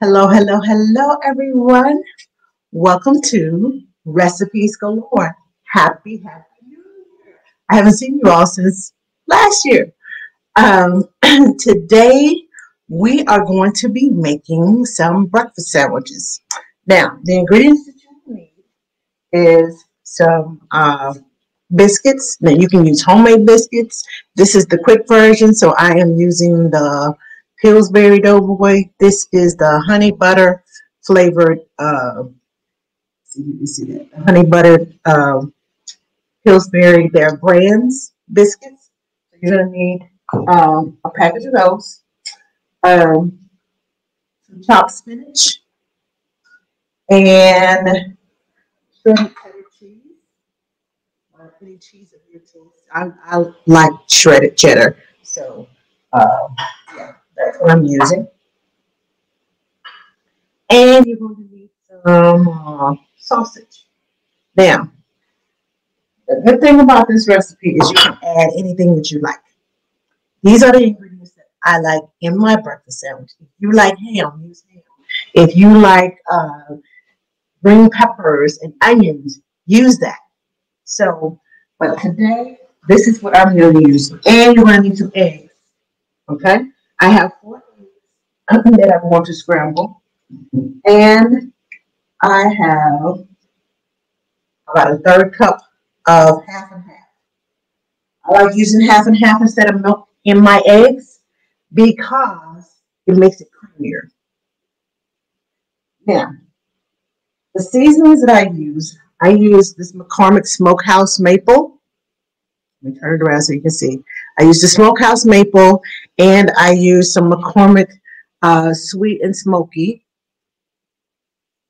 Hello, hello, hello, everyone. Welcome to Recipes Galore. Happy New Year. I haven't seen you all since last year. Um, Today, we are going to be making some breakfast sandwiches. Now, the ingredients that you need is some biscuits. Now, you can use homemade biscuits. This is the quick version, so I am using the Pillsbury Doughboy. This is the honey butter flavored. See, you can see that honey buttered Pillsbury. They're brands biscuits. So you're gonna need a package of those, um, some chopped spinach, and shredded cheddar cheese. Any cheese of your choice. I like shredded cheddar, so uh, yeah, that's what I'm using. And you're going to need some sausage. Now, the good thing about this recipe is you can add anything that you like. These are the ingredients that I like in my breakfast sandwich. If you like ham, use ham. If you like green peppers and onions, use that. So, but today, this is what I'm going to use. And you're going to need some eggs. Okay? I have 4 eggs that I'm going to scramble. And I have about a third cup of half and half. I like using half and half instead of milk in my eggs because it makes it creamier. Now, the seasonings that I use this McCormick Smokehouse maple. Let me turn it around so you can see. I use the Smokehouse maple and I use some McCormick sweet and smoky.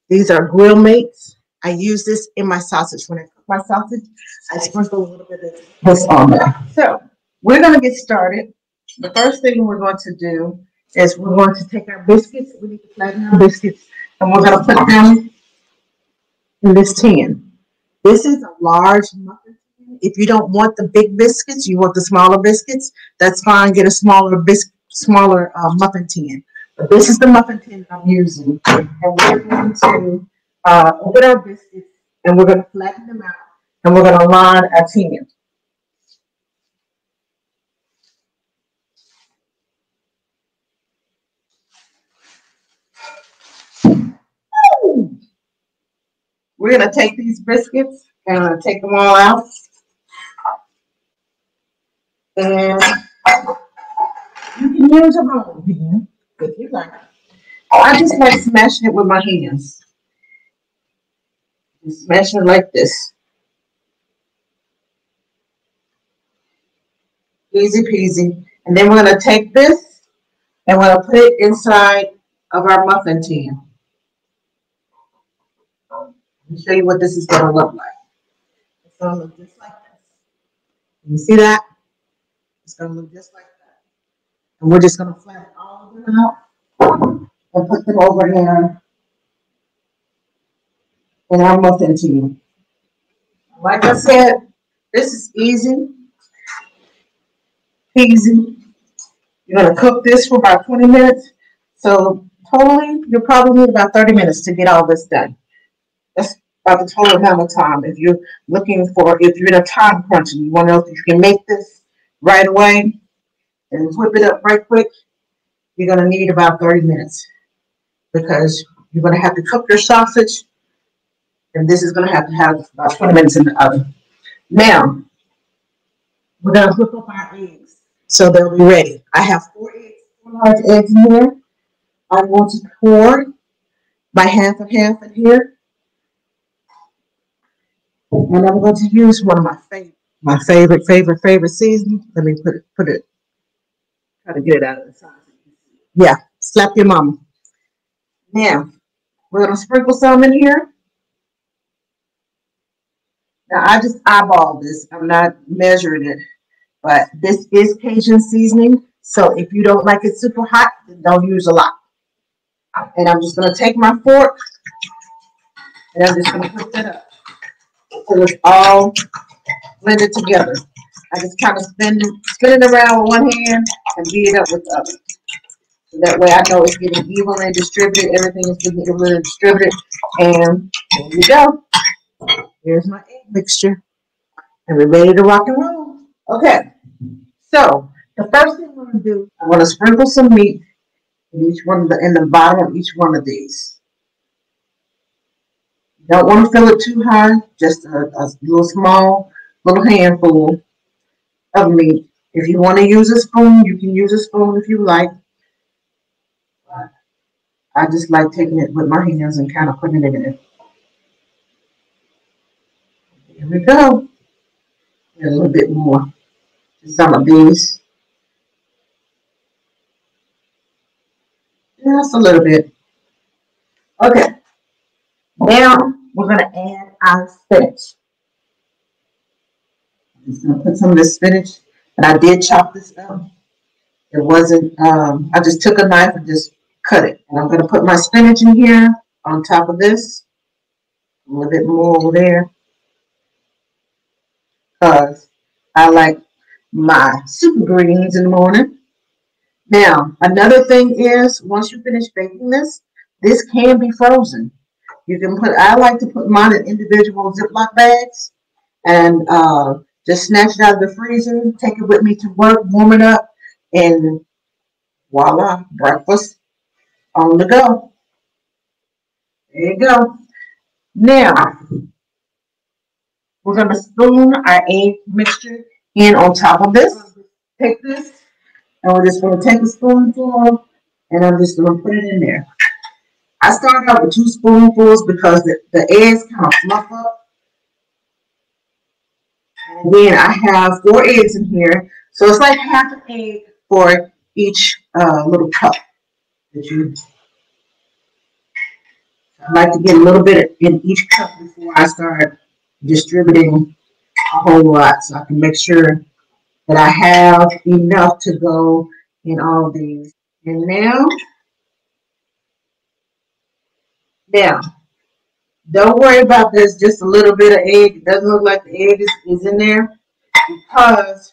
These are grill mates. I use this in my sausage. When I cook my sausage, I sprinkle a little bit of this on there. So we're going to get started. The first thing we're going to do is we're going to take our biscuits. We need to flatten our biscuits, and we're going to put them in this tin. This is a large muffin tin. If you don't want the big biscuits, you want the smaller biscuits, that's fine. Get a smaller muffin tin. But this is the muffin tin I'm using. And we're going to open our biscuits and we're going to flatten them out and we're going to line our tin. We're going to take these biscuits and take them all out. And you can use a rolling pin if you like. I just like smashing it with my hands. Just smash it like this. Easy peasy. And then we're going to take this and we're going to put it inside of our muffin tin. Let me show you what this is going to look like. It's going to look just like this. You see that? It's going to look just like that. And we're just going to flatten all of them out and put them over here in our muffin tin. Like I said, this is easy peasy. You're going to cook this for about 20 minutes. So totally, you'll probably need about 30 minutes to get all this done. That's about the total amount of time. If you're in a time crunch and you want to know if you can make this right away and whip it up right quick, you're going to need about 30 minutes because you're going to have to cook your sausage, and this is going to have about 20 minutes in the oven. Now, we're going to whip up our eggs so they'll be ready. I have 4 large eggs in here. I'm going to pour my half and half in here. And I'm going to use one of my favorite seasoning. Let me put it, try to get it out of the side. Yeah, slap your mama. Now, we're going to sprinkle some in here. Now, I just eyeball this. I'm not measuring it. But this is Cajun seasoning. So if you don't like it super hot, then don't use a lot. And I'm just going to take my fork and I'm just going to put that up until it's all blended together. I just kind of spin it around with one hand and beat it up with the other. That way I know it's getting evenly distributed. Everything is getting evenly distributed. And there you go. Here's my egg mixture. And we're ready to rock and roll. Okay. So the first thing we're going to do, I'm going to sprinkle some meat in each one of in the bottom of each one of these. You don't want to fill it too high, just a little small, little handful of meat. If you want to use a spoon, you can use a spoon if you like. I just like taking it with my hands and kind of putting it in there. Here we go. And a little bit more. Some of these. Just a little bit. Okay. Now we're going to add our spinach. I'm just going to put some of this spinach. And I did chop this up. It wasn't, I just took a knife and just cut it. And I'm going to put my spinach in here on top of this. A little bit more over there. Because I like my super greens in the morning. Now, another thing is, once you finish baking this can be frozen. You can put, I like to put mine in individual Ziploc bags and just snatch it out of the freezer, take it with me to work, warm it up, and voila, breakfast on the go. There you go. Now, we're going to spoon our egg mixture in on top of this. Take this, and we're just going to take a spoonful, and I'm just going to put it in there. I started out with 2 spoonfuls because the eggs kind of fluff up. And then I have 4 eggs in here, so it's like half an egg for each little cup that you. I like to get a little bit in each cup before I start distributing a whole lot, so I can make sure that I have enough to go in all of these. And now, don't worry about this, just a little bit of egg. It doesn't look like the egg is in there because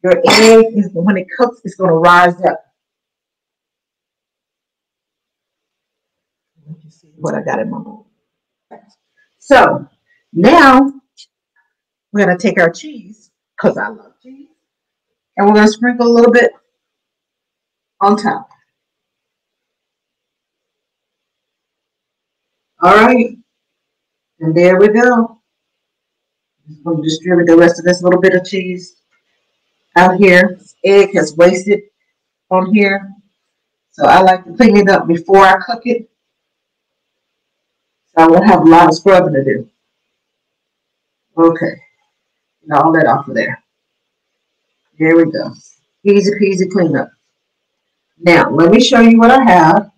your egg, when it cooks, it's going to rise up. Let me see what I got in my bowl. So now we're going to take our cheese, because I love cheese, and we're going to sprinkle a little bit on top. All right, and there we go. I'm going to distribute the rest of this little bit of cheese out here. This egg has wasted on here, so I like to clean it up before I cook it, so I won't have a lot of scrubbing to do. Okay, get all that off of there. There we go. Easy peasy cleanup. Now, let me show you what I have.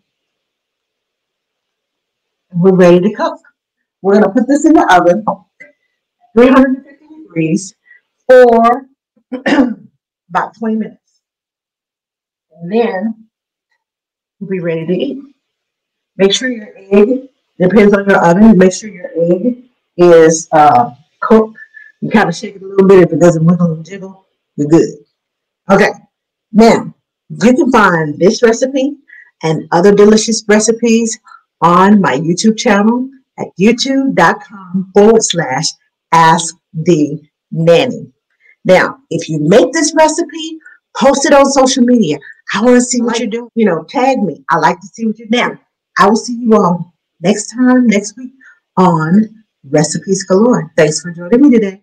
We're ready to cook. We're going to put this in the oven, 350 degrees, for about 20 minutes. And then we'll be ready to eat. Make sure your egg, depends on your oven, make sure your egg is cooked. You kind of shake it a little bit. If it doesn't wiggle and jiggle, you're good. Okay, now you can find this recipe and other delicious recipes on my YouTube channel at youtube.com/AskTheNanny. Now, if you make this recipe, post it on social media. I want to see what you're doing. You know, tag me. I like to see what you're doing. Now, I will see you all next week on Recipes Galore. Thanks for joining me today.